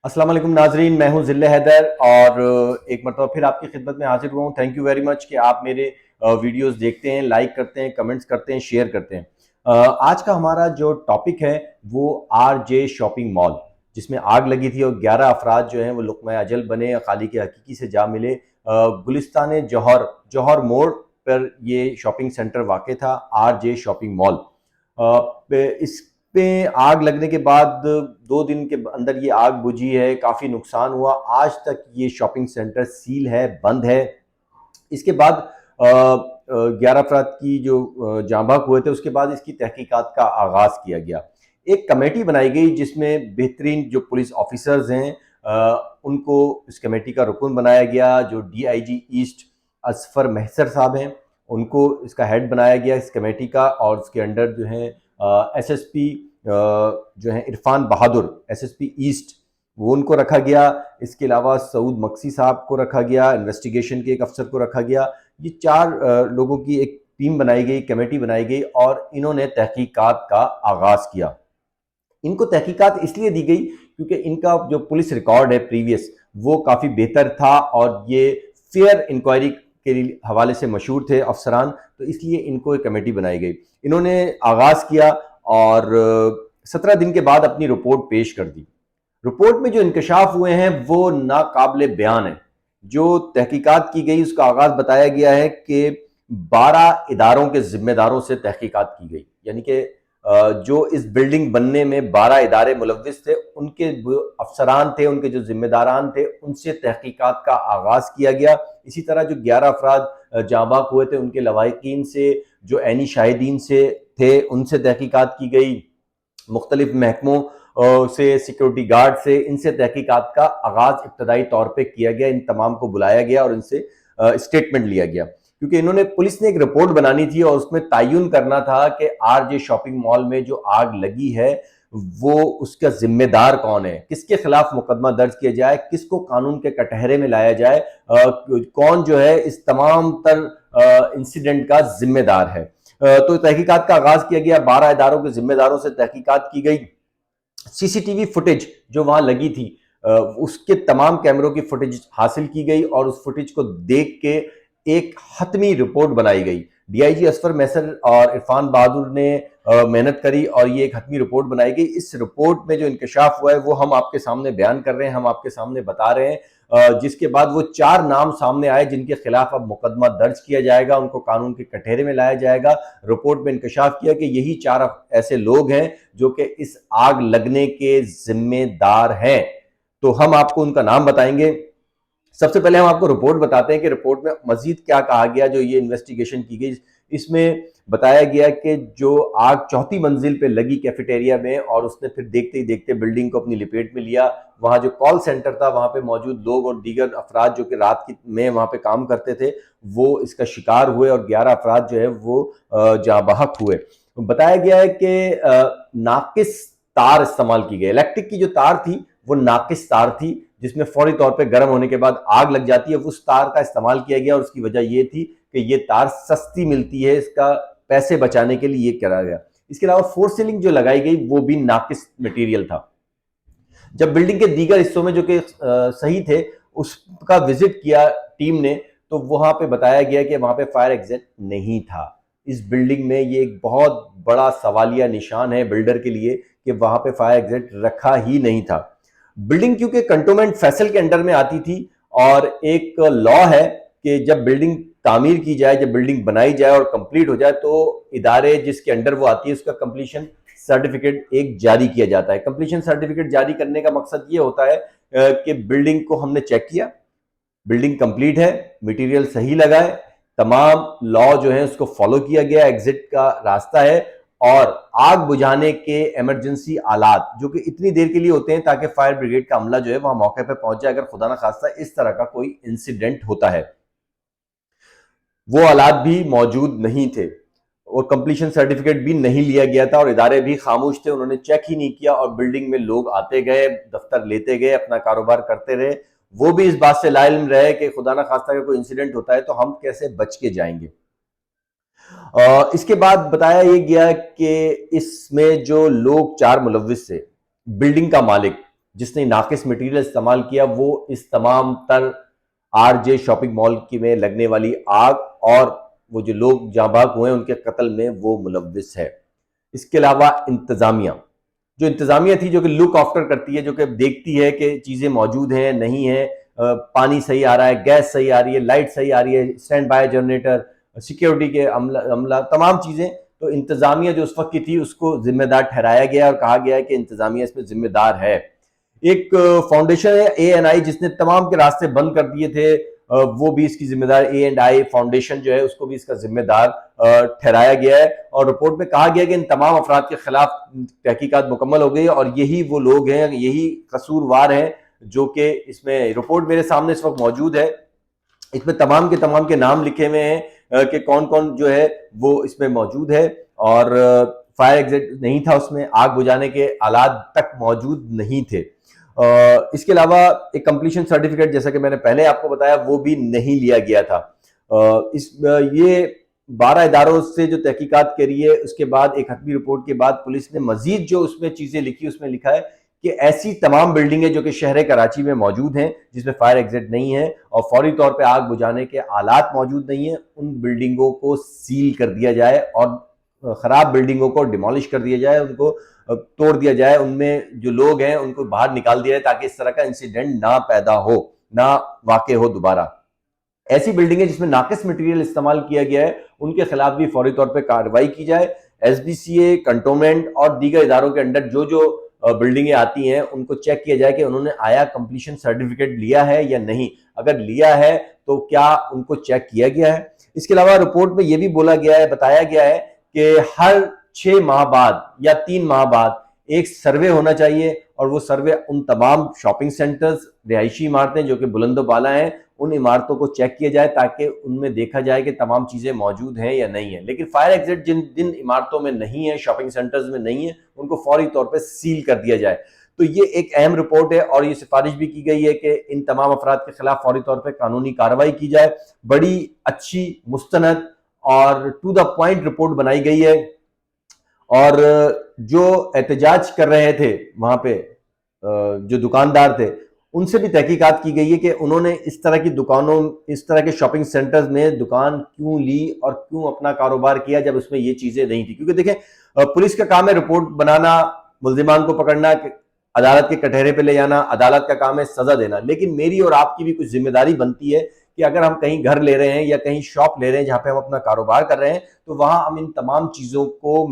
السلام علیکم ناظرین، میں ہوں ذل حیدر اور ایک مرتبہ پھر آپ کی خدمت میں حاضر ہوا ہوں۔ تھینک یو ویری مچ کہ آپ میرے ویڈیوز دیکھتے ہیں، لائک کرتے ہیں، کمنٹس کرتے ہیں، شیئر کرتے ہیں۔ آج کا ہمارا جو ٹاپک ہے وہ آر جے شاپنگ مال، جس میں آگ لگی تھی اور 11 افراد جو ہیں وہ لقمہ اجل بنے، خالق حقیقی سے جا ملے۔ گلستان جوہر موڑ پر یہ شاپنگ سینٹر واقع تھا، آر جے شاپنگ مال۔ اس پہ آگ لگنے کے بعد 2 دن کے اندر یہ آگ بجھی ہے، کافی نقصان ہوا۔ آج تک یہ شاپنگ سینٹر سیل ہے، بند ہے۔ اس کے بعد 11 افراد کی جو جاں بحق ہوئے تھے، اس کے بعد اس کی تحقیقات کا آغاز کیا گیا۔ ایک کمیٹی بنائی گئی جس میں بہترین جو پولیس آفیسرز ہیں ان کو اس کمیٹی کا رکن بنایا گیا۔ جو D I G east Azfar محسر صاحب ہیں ان کو اس کا ہیڈ بنایا گیا اس کمیٹی کا، اور اس کے انڈر جو ہیں ایس ایس پی جو ہیں عرفان بہادر، ایس ایس پی ایسٹ، وہ ان کو رکھا گیا۔ اس کے علاوہ سعود مکسی صاحب کو رکھا گیا، انویسٹیگیشن کے ایک افسر کو رکھا گیا۔ یہ 4 لوگوں کی ایک ٹیم بنائی گئی، کمیٹی بنائی گئی، اور انہوں نے تحقیقات کا آغاز کیا۔ ان کو تحقیقات اس لیے دی گئی کیونکہ ان کا جو پولیس ریکارڈ ہے پریویس، وہ کافی بہتر تھا، اور یہ فیئر انکوائری کے حوالے سے مشہور تھے افسران، تو اس لیے ان کو ایک کمیٹی بنائی گئی۔ انہوں نے آغاز کیا اور 17 دن کے بعد اپنی رپورٹ پیش کر دی۔ رپورٹ میں جو انکشاف ہوئے ہیں وہ ناقابل بیان ہیں۔ جو تحقیقات کی گئی اس کا آغاز بتایا گیا ہے کہ 12 اداروں کے ذمہ داروں سے تحقیقات کی گئی، یعنی کہ جو اس بلڈنگ بننے میں 12 ادارے ملوث تھے، ان کے افسران تھے، ان کے جو ذمہ داران تھے، ان سے تحقیقات کا آغاز کیا گیا۔ اسی طرح جو 11 افراد جاں بحق ہوئے تھے ان کے لواحقین سے، جو عینی شاہدین سے تھے، ان سے تحقیقات کی گئی۔ مختلف محکموں سے، سیکیورٹی گارڈ سے، ان سے تحقیقات کا آغاز ابتدائی طور پہ کیا گیا۔ ان تمام کو بلایا گیا اور ان سے اسٹیٹمنٹ لیا گیا، کیونکہ انہوں نے پولیس نے ایک رپورٹ بنانی تھی اور اس میں تعین کرنا تھا کہ آر جے شاپنگ مال میں جو آگ لگی ہے وہ اس کا ذمہ دار کون ہے، کس کے خلاف مقدمہ درج کیا جائے، کس کو قانون کے کٹہرے میں لایا جائے، کون جو ہے اس تمام تر انسیڈنٹ کا ذمہ دار ہے۔ تو تحقیقات کا آغاز کیا گیا، 12 اداروں کے ذمہ داروں سے تحقیقات کی گئی۔ سی سی ٹی وی فوٹیج جو وہاں لگی تھی، اس کے تمام کیمروں کی فوٹیج حاصل کی گئی، اور اس فوٹیج کو دیکھ کے ایک حتمی رپورٹ بنائی گئی۔ ڈی آئی جی اظفر محسر اور عرفان بہادر نے محنت کری اور یہ ایک حتمی رپورٹ بنائی گئی۔ اس رپورٹ میں جو انکشاف ہوا ہے وہ ہم آپ کے سامنے بیان کر رہے ہیں، ہم آپ کے سامنے بتا رہے ہیں، جس کے بعد وہ 4 نام سامنے آئے جن کے خلاف اب مقدمہ درج کیا جائے گا، ان کو قانون کے کٹہرے میں لایا جائے گا۔ رپورٹ میں انکشاف کیا کہ یہی 4 ایسے لوگ ہیں جو کہ اس آگ لگنے کے ذمہ دار ہیں۔ تو ہم آپ کو ان کا نام بتائیں گے۔ سب سے پہلے ہم آپ کو رپورٹ بتاتے ہیں کہ رپورٹ میں مزید کیا کہا گیا جو یہ انویسٹیگیشن کی گئی۔ اس میں بتایا گیا کہ جو آگ 4تھی منزل پہ لگی کیفیٹیریا میں، اور اس نے پھر دیکھتے ہی دیکھتے بلڈنگ کو اپنی لپیٹ میں لیا۔ وہاں جو کال سینٹر تھا، وہاں پہ موجود لوگ اور دیگر افراد جو کہ رات میں وہاں پہ کام کرتے تھے، وہ اس کا شکار ہوئے، اور 11 افراد جو ہے وہ جاں بحق ہوئے۔ بتایا گیا ہے کہ ناقص تار استعمال کی گئی، الیکٹرک کی جو تار تھی وہ ناقص تار تھی، جس میں فوری طور پہ گرم ہونے کے بعد آگ لگ جاتی ہے، اس تار کا استعمال کیا گیا، اور اس کی وجہ یہ تھی کہ یہ تار سستی ملتی ہے، اس کا پیسے بچانے کے لیے یہ کرا گیا۔ اس کے علاوہ فور سیلنگ جو لگائی گئی وہ بھی ناقص مٹیریل تھا۔ جب بلڈنگ کے دیگر حصوں میں جو کہ صحیح تھے اس کا وزٹ کیا ٹیم نے، تو وہاں پہ بتایا گیا کہ وہاں پہ فائر ایگزٹ نہیں تھا۔ اس بلڈنگ میں یہ ایک بہت بڑا سوالیہ نشان ہے بلڈر کے لیے کہ وہاں پہ فائر ایگزٹ رکھا ہی نہیں تھا۔ بلڈنگ کیونکہ کنٹونمنٹ فیصل کے انڈر میں آتی تھی، اور ایک لا ہے کہ جب بلڈنگ تعمیر کی جائے، جب بلڈنگ بنائی جائے اور کمپلیٹ ہو جائے، تو ادارے جس کے انڈر وہ آتی ہے اس کا کمپلیشن سرٹیفکیٹ ایک جاری کیا جاتا ہے۔ کمپلیشن سرٹیفکیٹ جاری کرنے کا مقصد یہ ہوتا ہے کہ بلڈنگ کو ہم نے چیک کیا، بلڈنگ کمپلیٹ ہے، مٹیریل صحیح لگا ہے، تمام لا جو ہے اس کو فالو کیا گیا، ایگزٹ کا راستہ ہے، اور آگ بجھانے کے ایمرجنسی آلات جو کہ اتنی دیر کے لیے ہوتے ہیں تاکہ فائر بریگیڈ کا عملہ جو ہے وہاں موقع پہ پہنچ جائے اگر خدا نخواستہ اس طرح کا کوئی انسیڈنٹ ہوتا ہے، وہ آلات بھی موجود نہیں تھے، اور کمپلیشن سرٹیفکیٹ بھی نہیں لیا گیا تھا، اور ادارے بھی خاموش تھے، انہوں نے چیک ہی نہیں کیا، اور بلڈنگ میں لوگ آتے گئے، دفتر لیتے گئے، اپنا کاروبار کرتے رہے۔ وہ بھی اس بات سے لا علم رہے کہ خدا نخواستہ اگر کوئی انسیڈنٹ ہوتا ہے تو ہم کیسے بچ کے جائیں گے۔ اس کے بعد بتایا یہ گیا کہ اس میں جو لوگ 4 ملوث تھے، بلڈنگ کا مالک، جس نے ناقص مٹیریل استعمال کیا وہ اس تمام تر آر جے شاپنگ مال کی میں لگنے والی آگ اور وہ جو لوگ جاں بحق ہوئے ہیں ان کے قتل میں وہ ملوث ہے۔ اس کے علاوہ انتظامیہ تھی جو کہ لک آفٹر کرتی ہے، جو کہ دیکھتی ہے کہ چیزیں موجود ہیں نہیں ہیں، پانی صحیح آ رہا ہے، گیس صحیح آ رہی ہے، لائٹ صحیح آ رہی ہے، اسٹینڈ بائی جنریٹر، سیکیورٹی کے عملہ تمام چیزیں، تو انتظامیہ جو اس وقت کی تھی اس کو ذمہ دار ٹھہرایا گیا اور کہا گیا ہے کہ انتظامیہ اس میں ذمہ دار ہے۔ ایک فاؤنڈیشن ہے ANI جس نے تمام کے راستے بند کر دیے تھے، وہ بھی اس کی ذمہ دار، A&I فاؤنڈیشن جو ہے اس کو بھی اس کا ذمہ دار ٹھہرایا گیا ہے، اور رپورٹ میں کہا گیا کہ ان تمام افراد کے خلاف تحقیقات مکمل ہو گئی اور یہی وہ لوگ ہیں، یہی قصوروار ہیں جو کہ اس میں رپورٹ میرے سامنے اس وقت موجود ہے، اس میں تمام کے نام لکھے ہوئے ہیں کہ کون کون جو ہے وہ اس میں موجود ہے، اور فائر ایگزٹ نہیں تھا، اس میں آگ بجھانے کے آلات تک موجود نہیں تھے۔ اس کے علاوہ ایک کمپلیشن سرٹیفکیٹ جیسا کہ میں نے پہلے آپ کو بتایا وہ بھی نہیں لیا گیا تھا۔ یہ 12 اداروں سے جو تحقیقات کری ہے اس کے بعد ایک حتمی رپورٹ کے بعد پولیس نے مزید جو اس میں چیزیں لکھی، اس میں لکھا ہے کہ ایسی تمام بلڈنگیں جو کہ شہر کراچی میں موجود ہیں جس میں فائر ایگزٹ نہیں ہے اور فوری طور پہ آگ بجھانے کے آلات موجود نہیں ہیں، ان بلڈنگوں کو سیل کر دیا جائے اور خراب بلڈنگوں کو ڈیمولش کر دیا جائے، ان کو توڑ دیا جائے، ان میں جو لوگ ہیں ان کو باہر نکال دیا جائے تاکہ اس طرح کا انسیڈنٹ نہ پیدا ہو، نہ واقع ہو دوبارہ۔ ایسی بلڈنگیں جس میں ناقص مٹیریل استعمال کیا گیا ہے ان کے خلاف بھی فوری طور پہ کارروائی کی جائے۔ SBCA، کنٹونمنٹ اور دیگر اداروں کے انڈر جو بلڈنگیں آتی ہیں ان کو چیک کیا جائے کہ انہوں نے آیا کمپلیشن سرٹیفکیٹ لیا ہے یا نہیں، اگر لیا ہے تو کیا ان کو چیک کیا گیا ہے۔ اس کے علاوہ رپورٹ میں یہ بھی بتایا گیا ہے کہ ہر 6 ماہ بعد یا 3 ماہ بعد ایک سروے ہونا چاہیے، اور وہ سروے ان تمام شاپنگ سینٹرز، رہائشی عمارتیں جو کہ بلند و بالا ہیں، ان عمارتوں کو چیک کیا جائے تاکہ ان میں دیکھا جائے کہ تمام چیزیں موجود ہیں یا نہیں ہیں۔ لیکن فائر ایگزٹ جن عمارتوں میں نہیں ہے، شاپنگ سینٹرز میں نہیں ہے، ان کو فوری طور پہ سیل کر دیا جائے۔ تو یہ ایک اہم رپورٹ ہے اور یہ سفارش بھی کی گئی ہے کہ ان تمام افراد کے خلاف فوری طور پہ قانونی کارروائی کی جائے۔ بڑی اچھی، مستند اور ٹو دا پوائنٹ رپورٹ بنائی گئی ہے، اور جو احتجاج کر رہے تھے وہاں پہ جو دکاندار تھے ان سے بھی تحقیقات کی گئی ہے کہ انہوں نے اس طرح کی دکانوں، اس طرح کے شاپنگ سینٹرز میں دکان کیوں لی اور کیوں اپنا کاروبار کیا جب اس میں یہ چیزیں نہیں تھی۔ کیونکہ دیکھیں پولیس کا کام ہے رپورٹ بنانا، ملزمان کو پکڑنا، عدالت کے کٹہرے پہ لے جانا، عدالت کا کام ہے سزا دینا، لیکن میری اور آپ کی بھی کچھ ذمہ داری بنتی ہے کہ اگر ہم کہیں گھر لے رہے ہیں یا کہیں شاپ لے رہے ہیں جہاں پہ ہم اپنا کاروبار کر رہے ہیں تو وہاں ہم ان تمام چیزوں کو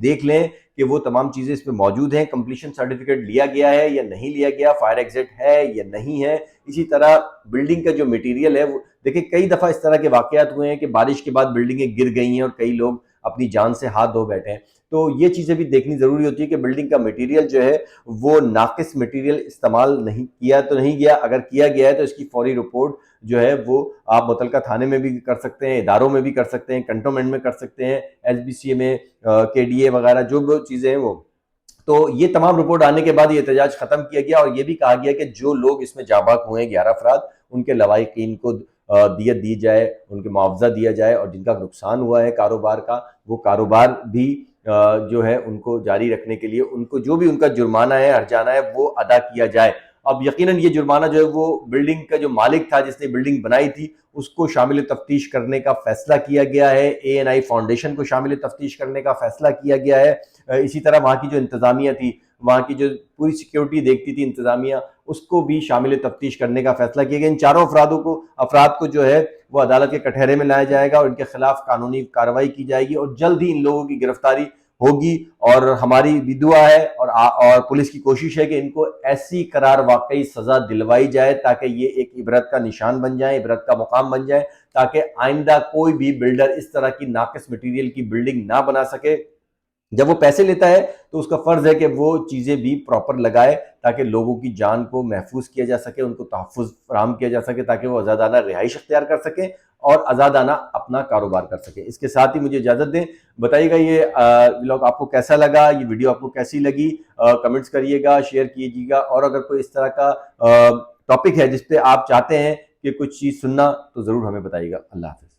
دیکھ لیں کہ وہ تمام چیزیں اس میں موجود ہیں، کمپلیشن سرٹیفکیٹ لیا گیا ہے یا نہیں لیا گیا، فائر ایگزٹ ہے یا نہیں ہے۔ اسی طرح بلڈنگ کا جو مٹیریل ہے، وہ دیکھیں کئی دفعہ اس طرح کے واقعات ہوئے ہیں کہ بارش کے بعد بلڈنگیں گر گئی ہیں اور کئی لوگ اپنی جان سے ہاتھ دھو بیٹھے ہیں، تو یہ چیزیں بھی دیکھنی ضروری ہوتی ہے کہ بلڈنگ کا مٹیریل جو ہے وہ ناقص مٹیریل استعمال نہیں کیا تو نہیں گیا، اگر کیا گیا ہے تو اس کی فوری رپورٹ جو ہے وہ آپ متعلقہ تھانے میں بھی کر سکتے ہیں، اداروں میں بھی کر سکتے ہیں، کنٹونمنٹ میں کر سکتے ہیں، SBCA میں، KDA وغیرہ جو چیزیں ہیں وہ۔ تو یہ تمام رپورٹ آنے کے بعد یہ احتجاج ختم کیا گیا اور یہ بھی کہا گیا کہ جو لوگ اس میں جاں بحق ہوئے ہیں 11 افراد، ان کے لواحقین کو دیت دی جائے، ان کے معاوضہ دیا جائے، اور جن کا نقصان ہوا ہے کاروبار کا وہ کاروبار بھی جو ہے ان کو جاری رکھنے کے لیے ان کو جو بھی ان کا جرمانہ ہے، ہرجانہ ہے، وہ ادا کیا جائے۔ اب یقیناً یہ جرمانہ جو ہے وہ بلڈنگ کا جو مالک تھا جس نے بلڈنگ بنائی تھی اس کو شامل تفتیش کرنے کا فیصلہ کیا گیا ہے، ANI فاؤنڈیشن کو شامل تفتیش کرنے کا فیصلہ کیا گیا ہے۔ اسی طرح وہاں کی جو انتظامیہ تھی، وہاں کی جو پوری سیکیورٹی دیکھتی تھی انتظامیہ، اس کو بھی شامل تفتیش کرنے کا فیصلہ کیا گیا۔ ان چاروں افراد کو جو ہے وہ عدالت کے کٹہرے میں لایا جائے گا اور ان کے خلاف قانونی کارروائی کی جائے گی اور جلد ہی ان لوگوں کی گرفتاری ہوگی، اور ہماری بھی دعا ہے اور پولیس کی کوشش ہے کہ ان کو ایسی قرار واقعی سزا دلوائی جائے تاکہ یہ ایک عبرت کا نشان بن جائے، عبرت کا مقام بن جائے، تاکہ آئندہ کوئی بھی بلڈر اس طرح کی ناقص مٹیریل کی بلڈنگ نہ بنا سکے۔ جب وہ پیسے لیتا ہے تو اس کا فرض ہے کہ وہ چیزیں بھی پراپر لگائے تاکہ لوگوں کی جان کو محفوظ کیا جا سکے، ان کو تحفظ فراہم کیا جا سکے تاکہ وہ آزادانہ رہائش اختیار کر سکیں اور آزادانہ اپنا کاروبار کر سکیں۔ اس کے ساتھ ہی مجھے اجازت دیں، بتائیے گا یہ ولاگ آپ کو کیسا لگا، یہ ویڈیو آپ کو کیسی لگی، کمنٹس کریے گا، شیئر کیجیے گا، اور اگر کوئی اس طرح کا ٹاپک ہے جس پہ آپ چاہتے ہیں کہ کچھ چیز سننا تو ضرور ہمیں بتائیے گا۔ اللہ حافظ۔